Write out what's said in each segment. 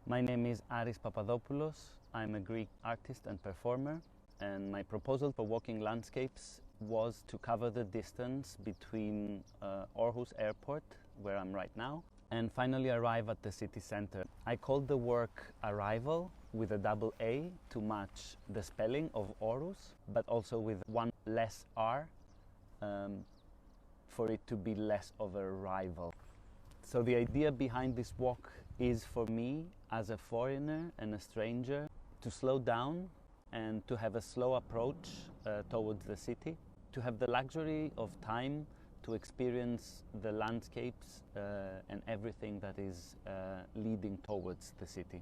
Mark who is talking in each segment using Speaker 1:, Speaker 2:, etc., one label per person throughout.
Speaker 1: My name is Aris Papadopoulos. I'm a Greek artist and performer, and my proposal for walking landscapes was to cover the distance between Aarhus airport, where I'm right now, and finally arrive at the city center. I called the work AARIVAL with a double A to match the spelling of Aarhus, but also with one less R for it to be less of a rival. So the idea behind this walk is for me, as a foreigner and a stranger, to slow down and to have a slow approach towards the city, to have the luxury of time to experience the landscapes and everything that is leading towards the city.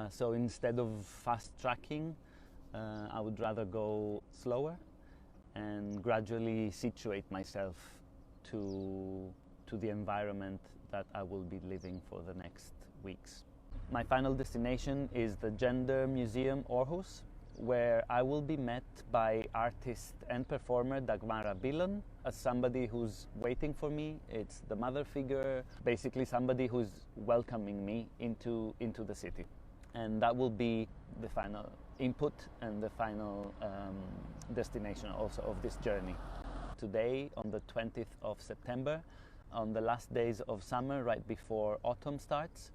Speaker 1: So instead of fast tracking, I would rather go slower and gradually situate myself to the environment that I will be living for the next weeks. My final destination is the Gender Museum Aarhus, where I will be met by artist and performer Dagmara Bilan as somebody who's waiting for me. It's the mother figure, basically somebody who's welcoming me into the city. And that will be the final input and the final destination also of this journey. Today, on the 20th of September, on the last days of summer, right before autumn starts,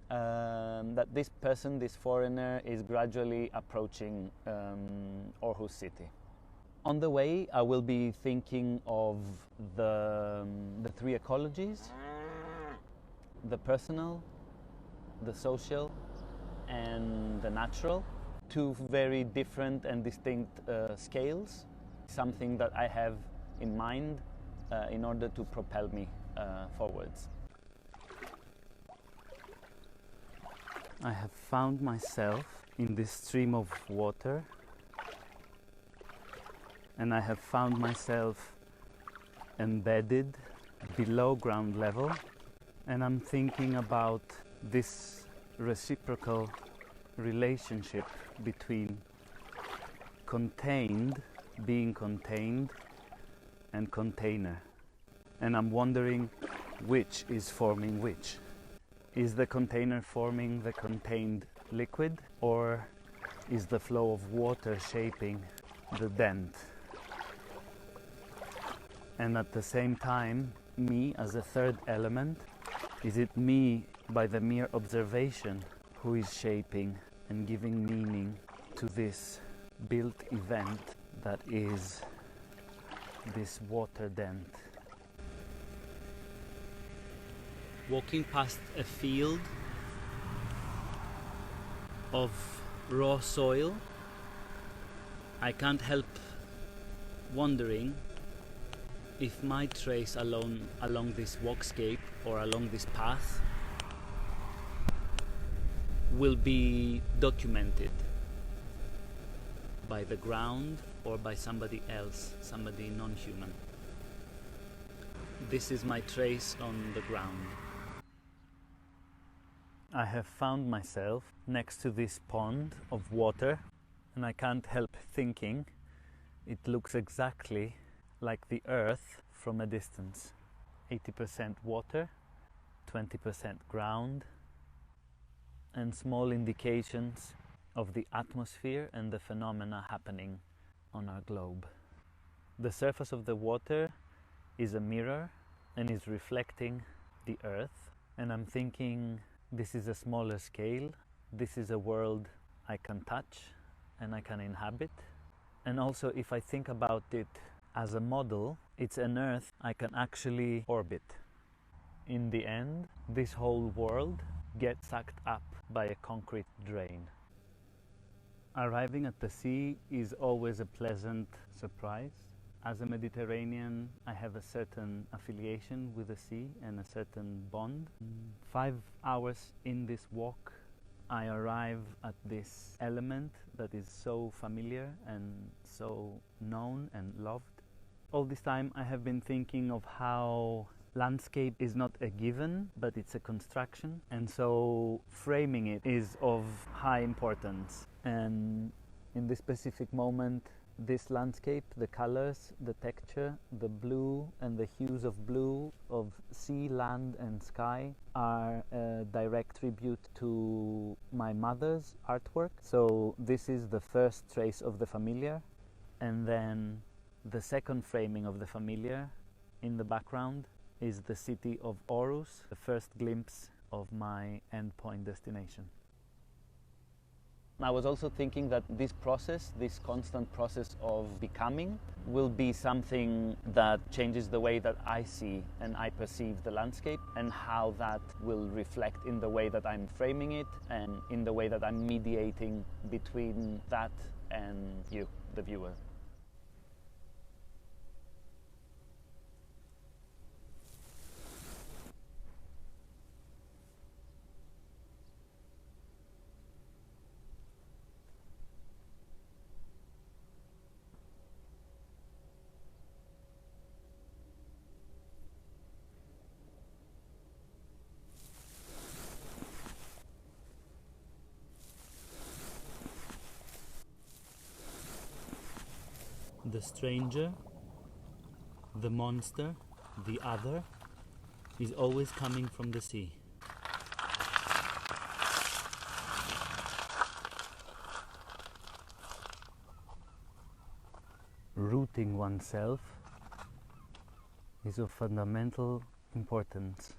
Speaker 1: that this person, this foreigner, is gradually approaching Aarhus city. On the way, I will be thinking of the three ecologies: the personal, the social, and the natural. Two very different and distinct scales, something that I have in mind in order to propel me forwards. I have found myself in this stream of water, and I have found myself embedded below ground level, and I'm thinking about this reciprocal relationship between being contained, and container. And I'm wondering which is forming which. Is the container forming the contained liquid, or is the flow of water shaping the dent? And at the same time, me as a third element, is it me by the mere observation who is shaping and giving meaning to this built event that is this water dent? Walking past a field of raw soil, I can't help wondering if my trace along this walkscape or along this path will be documented by the ground or by somebody else, somebody non-human. This is my trace on the ground. I have found myself next to this pond of water, and I can't help thinking it looks exactly like the earth from a distance. 80% water, 20% ground, and small indications of the atmosphere and the phenomena happening on our globe. The surface of the water is a mirror and is reflecting the earth, and I'm thinking this is a smaller scale. This is a world I can touch and I can inhabit. And also, if I think about it as a model, it's an earth I can actually orbit. In the end, this whole world gets sucked up by a concrete drain. Arriving at the sea is always a pleasant surprise. As a Mediterranean, I have a certain affiliation with the sea and a certain bond. 5 hours in this walk, I arrive at this element that is so familiar and so known and loved. All this time I have been thinking of how landscape is not a given, but it's a construction, and so framing it is of high importance. And in this specific moment, This landscape, the colors, the texture, the blue and the hues of blue of sea, land and sky are a direct tribute to my mother's artwork. So this is the first trace of the familiar, and then the second framing of the familiar in the background is the city of Aarhus, the first glimpse of my endpoint destination. I was also thinking that this process, this constant process of becoming, will be something that changes the way that I see and I perceive the landscape, and how that will reflect in the way that I'm framing it and in the way that I'm mediating between that and you, the viewer. The stranger, the monster, the other, is always coming from the sea. Rooting oneself is of fundamental importance.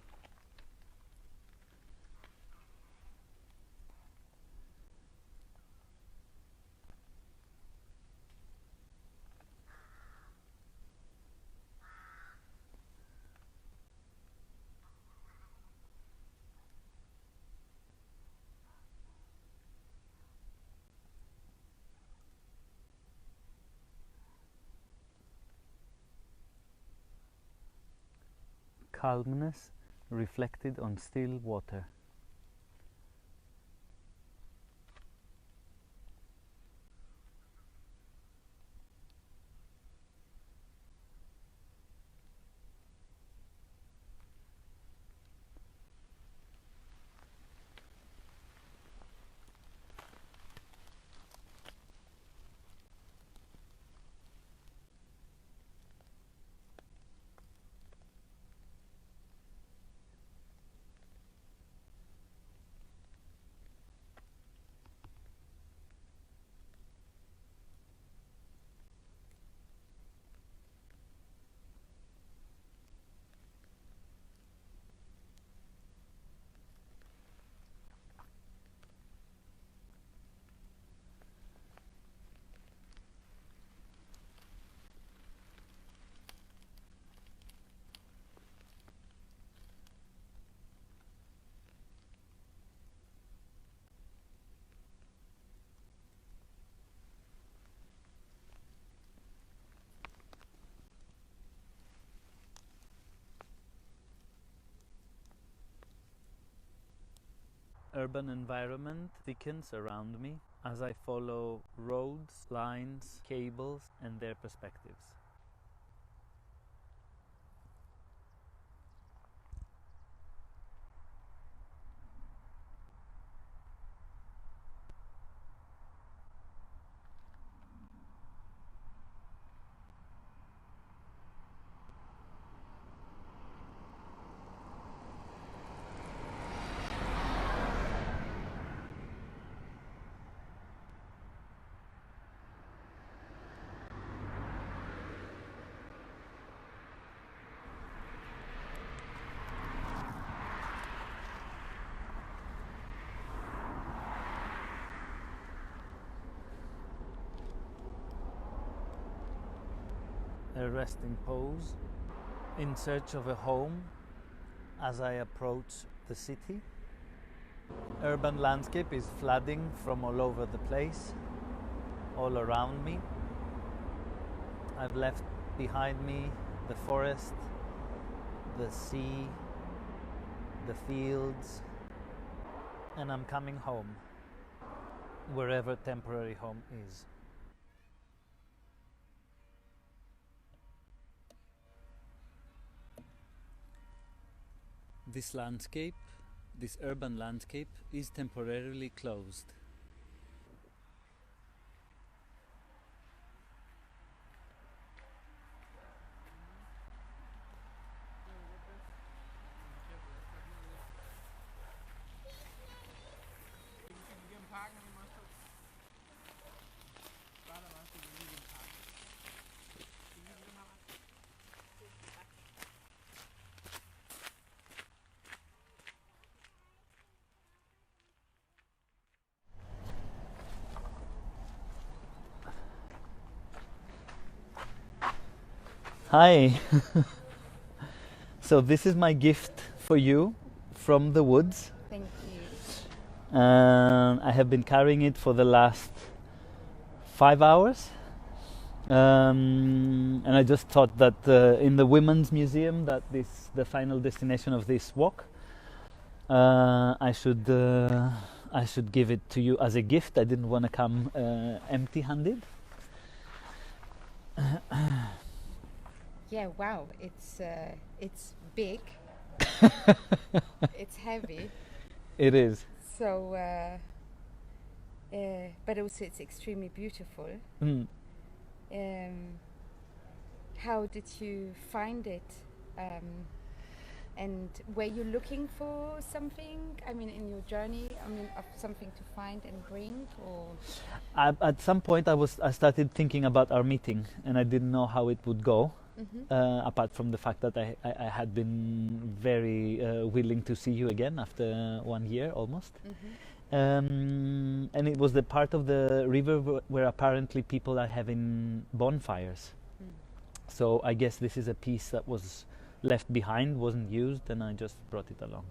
Speaker 1: Calmness reflected on still water. Urban environment thickens around me as I follow roads, lines, cables and their perspectives. A resting pose in search of a home as I approach the city. Urban landscape is flooding from all over the place, all around me. I've left behind me the forest, the sea, the fields, and I'm coming home, wherever temporary home is. This landscape, this urban landscape, is temporarily closed. Hi. So this is my gift for you from the woods.
Speaker 2: Thank you.
Speaker 1: I have been carrying it for the last 5 hours. And I just thought that in the Women's Museum, that this the final destination of this walk, I should give it to you as a gift. I didn't want to come empty-handed.
Speaker 2: Yeah, wow, it's big. It's heavy.
Speaker 1: It is.
Speaker 2: So, but also it's extremely beautiful.
Speaker 1: Mm.
Speaker 2: How did you find it? And were you looking for something? I mean, in your journey, of something to find and bring, or?
Speaker 1: At some point, I started thinking about our meeting, and I didn't know how it would go.
Speaker 2: Mm-hmm.
Speaker 1: Apart from the fact that I had been very willing to see you again after 1 year almost.
Speaker 2: Mm-hmm.
Speaker 1: And it was the part of the river where apparently people are having bonfires.
Speaker 2: Mm.
Speaker 1: So I guess this is a piece that was left behind, wasn't used, and I just brought it along.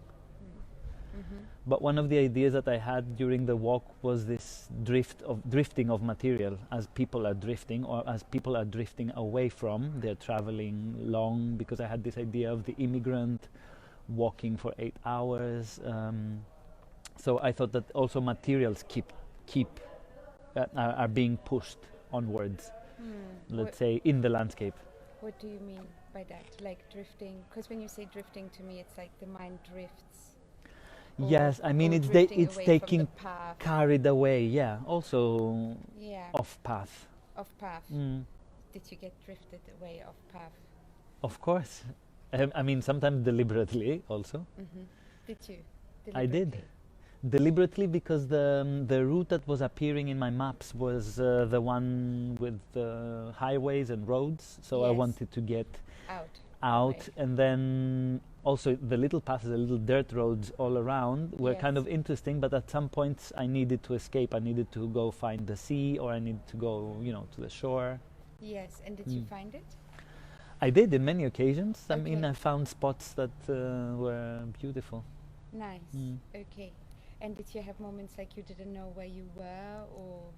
Speaker 2: Mm-hmm.
Speaker 1: But one of the ideas that I had during the walk was this drifting of material, as people are drifting, or as people are drifting away from, they're traveling long, because I had this idea of the immigrant walking for 8 hours. So I thought that also materials are being pushed onwards, let's say, in the landscape.
Speaker 2: What do you mean by that? Like drifting? Because when you say drifting, to me, it's like the mind drifts.
Speaker 1: Yes, I mean it's taking carried away. Yeah, also off path.
Speaker 2: Off path.
Speaker 1: Mm.
Speaker 2: Did you get drifted away off path?
Speaker 1: Of course. I mean sometimes deliberately also.
Speaker 2: Mm-hmm. Did you?
Speaker 1: I did. Deliberately, because the route that was appearing in my maps was the one with highways and roads. So I wanted to get out,
Speaker 2: okay.
Speaker 1: And then also the little paths, the little dirt roads all around were kind of interesting, but at some points I needed to escape. I needed to go find the sea, or I needed to go, to the shore.
Speaker 2: Yes, and did you find it?
Speaker 1: I did, in many occasions.
Speaker 2: Okay.
Speaker 1: I mean, I found spots that were beautiful.
Speaker 2: Nice. Okay. And did you have moments like you didn't know where you were, or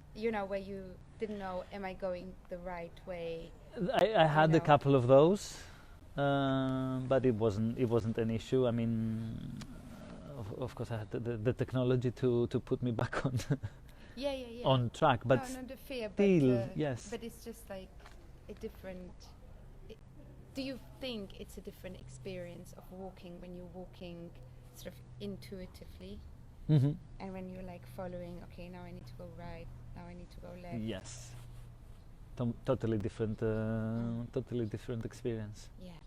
Speaker 2: where you didn't know, am I going the right way?
Speaker 1: I had a couple of those. But it wasn't an issue. I mean, of course, I had the technology to put me back on on track. But
Speaker 2: no, the fear.
Speaker 1: Still, yes.
Speaker 2: But it's just like a different. Do you think it's a different experience of walking when you're walking sort of intuitively, and when you're like following? Okay, now I need to go right. Now I need to go left.
Speaker 1: Yes. Totally different experience.
Speaker 2: Yeah.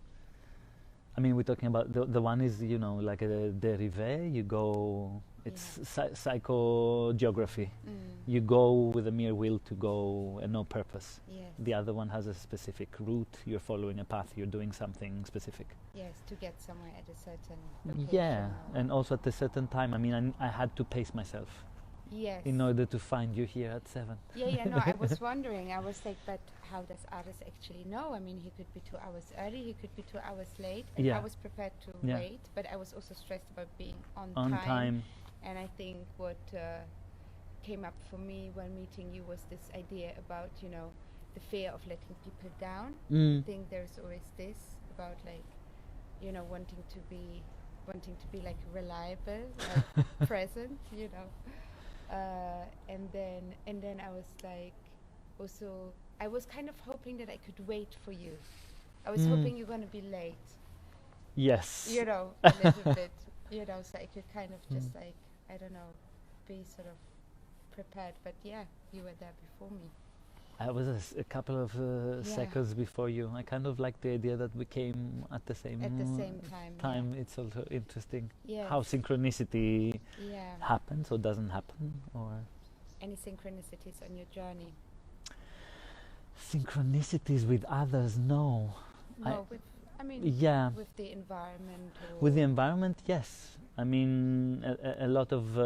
Speaker 1: I mean, we're talking about the one is like a derivé. You go. It's psychogeography. You go with a mere will to go and no purpose.
Speaker 2: Yes.
Speaker 1: The other one has a specific route. You're following a path. You're doing something specific.
Speaker 2: Yes, to get somewhere at a certain location.
Speaker 1: Yeah, and also at a certain time. I mean, I had to pace myself.
Speaker 2: Yes.
Speaker 1: In order to find you here at 7.
Speaker 2: No, I was wondering. I was like, but how does Aris actually know? I mean, he could be 2 hours early, he could be 2 hours late. And I was prepared to wait, but I was also stressed about being on time. And I think what came up for me when meeting you was this idea about, the fear of letting people down. I think there's always this about like, wanting to be like reliable, like present, and then I was like, also I was kind of hoping that I could wait for you. I was hoping you're gonna be late.
Speaker 1: Yes.
Speaker 2: A little bit. So I could kind of just like, I don't know, be sort of prepared. But you were there before me.
Speaker 1: I was a couple of seconds before you. I kind of like the idea that we came at the same time. It's also interesting how synchronicity happens or doesn't happen, or
Speaker 2: any synchronicities on your journey.
Speaker 1: Synchronicities with others, no.
Speaker 2: With the environment.
Speaker 1: With the environment, yes. I mean, a lot of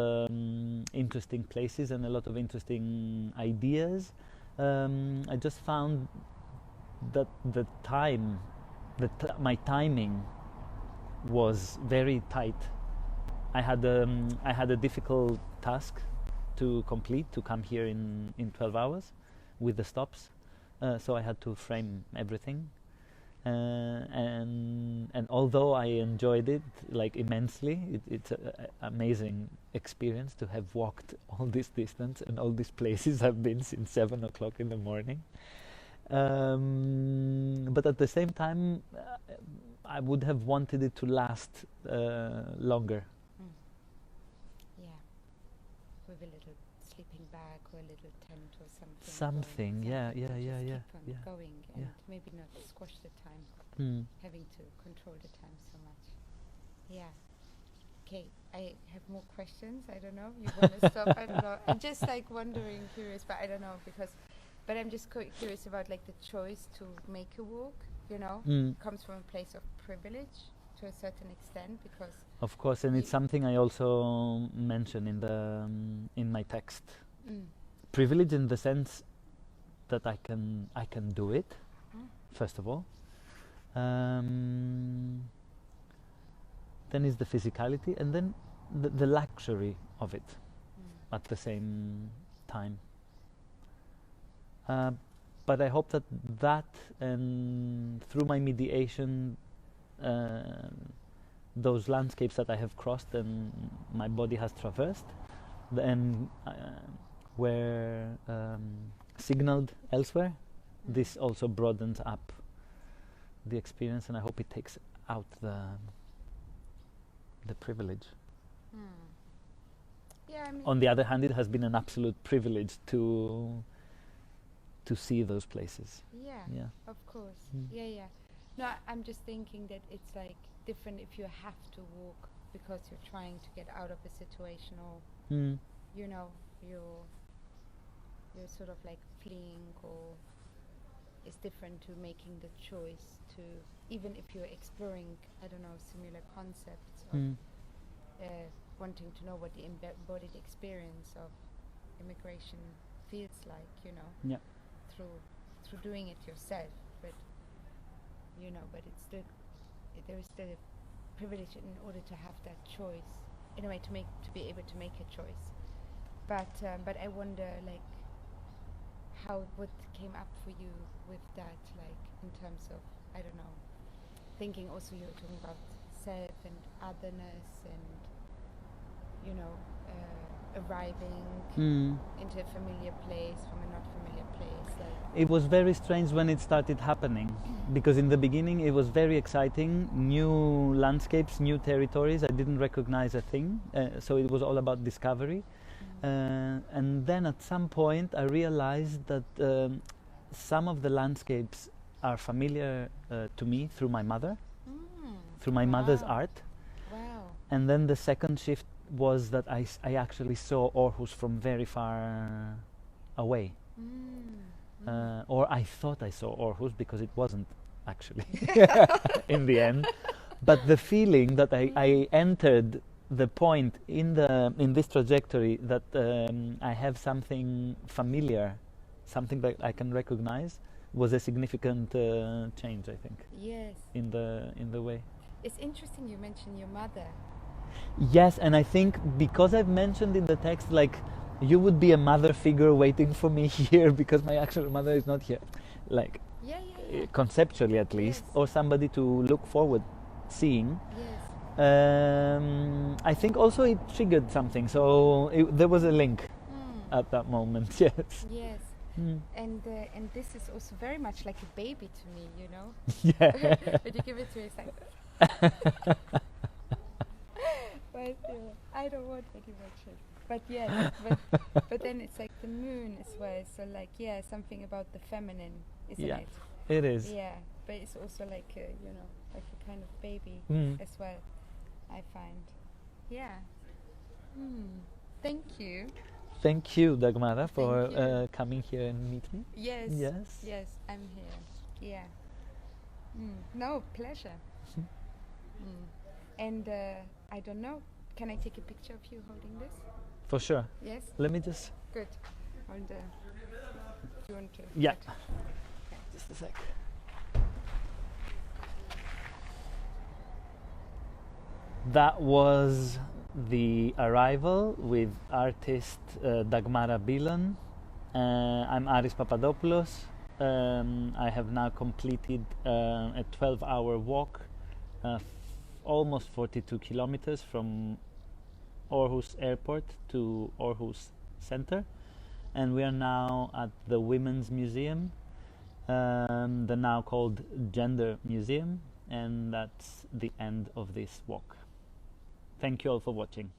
Speaker 1: interesting places and a lot of interesting ideas. I just found that the time, my timing was very tight. I had a difficult task to complete, to come here in 12 hours with the stops, so I had to frame everything, and although I enjoyed it like immensely, it's an amazing experience to have walked all this distance and all these places I've been since 7 o'clock in the morning. But at the same time, I would have wanted it to last longer.
Speaker 2: Yeah, with a little sleeping bag or a little tent or something.
Speaker 1: Something, yeah.
Speaker 2: Keep on going and maybe not squash the time, having to control the time so much. Yeah. Okay, I have more questions. I don't know. You want to stop? I don't know. I'm just like wondering, curious, but I don't know because. But I'm just curious about like the choice to make a walk, you know, comes from a place of privilege to a certain extent because...
Speaker 1: Of course, and it's something I also mention in my text. Privilege in the sense that I can do it, first of all. Then is the physicality, and then the luxury of it at the same time. But I hope that and through my mediation, those landscapes that I have crossed and my body has traversed, and were signaled elsewhere, this also broadens up the experience, and I hope it takes out the privilege.
Speaker 2: Yeah, I mean,
Speaker 1: on the other hand, it has been an absolute privilege to see those places.
Speaker 2: Yeah, of course. Yeah. No, I'm just thinking that it's like different if you have to walk because you're trying to get out of a situation, or you know, you're sort of like fleeing, or it's different to making the choice to, even if you're exploring, I don't know, similar concepts of wanting to know what the embodied experience of immigration feels like, you know, through doing it yourself, but you know, but it's still, there is still a privilege in order to have that choice, in a way, to be able to make a choice. But I wonder, like, what came up for you with that, like, in terms of, I don't know, thinking also you were talking about self and otherness and, you know, arriving into a familiar place from a not familiar place. Like,
Speaker 1: it was very strange when it started happening, because in the beginning it was very exciting, new landscapes, new territories, I didn't recognize a thing, so it was all about discovery. And then at some point I realized that some of the landscapes are familiar to me through my mother, through my mother's art.
Speaker 2: Wow.
Speaker 1: And then the second shift was that I actually saw Aarhus from very far away. Or I thought I saw Aarhus, because it wasn't actually in the end. But the feeling that I entered the point in this trajectory that I have something familiar, something that I can recognize, was a significant change, I think.
Speaker 2: Yes.
Speaker 1: In the way.
Speaker 2: It's interesting you mentioned your mother.
Speaker 1: Yes, and I think because I've mentioned in the text, like, you would be a mother figure waiting for me here, because my actual mother is not here, like, conceptually at least, or somebody to look forward seeing. I think also it triggered something, so there was a link at that moment. Yes. And this is also very much like a baby to me, you know. Yeah.
Speaker 2: But you give it to me, it's like but I don't want any emotion. But yes, but then it's like the moon as well. So like, something about the feminine, isn't it?
Speaker 1: It is.
Speaker 2: Yeah, but it's also like a, you know, like a kind of baby as well, I find. Yeah. Thank you.
Speaker 1: Thank you, Dagmara, for coming here and meet me.
Speaker 2: Yes, I'm here. Yeah. No, pleasure. And I don't know, can I take a picture of you holding this?
Speaker 1: For sure.
Speaker 2: Yes?
Speaker 1: Let me just...
Speaker 2: Good. Do you want to...
Speaker 1: Yeah.
Speaker 2: Okay.
Speaker 1: Just a sec. That was the Arrival with artist Dagmara Bilan. I'm Aris Papadopoulos. I have now completed a 12-hour walk, almost 42 kilometers from Aarhus airport to Aarhus center, and we are now at the Women's Museum, the now called Gender Museum, and that's the end of this walk. Thank you all for watching.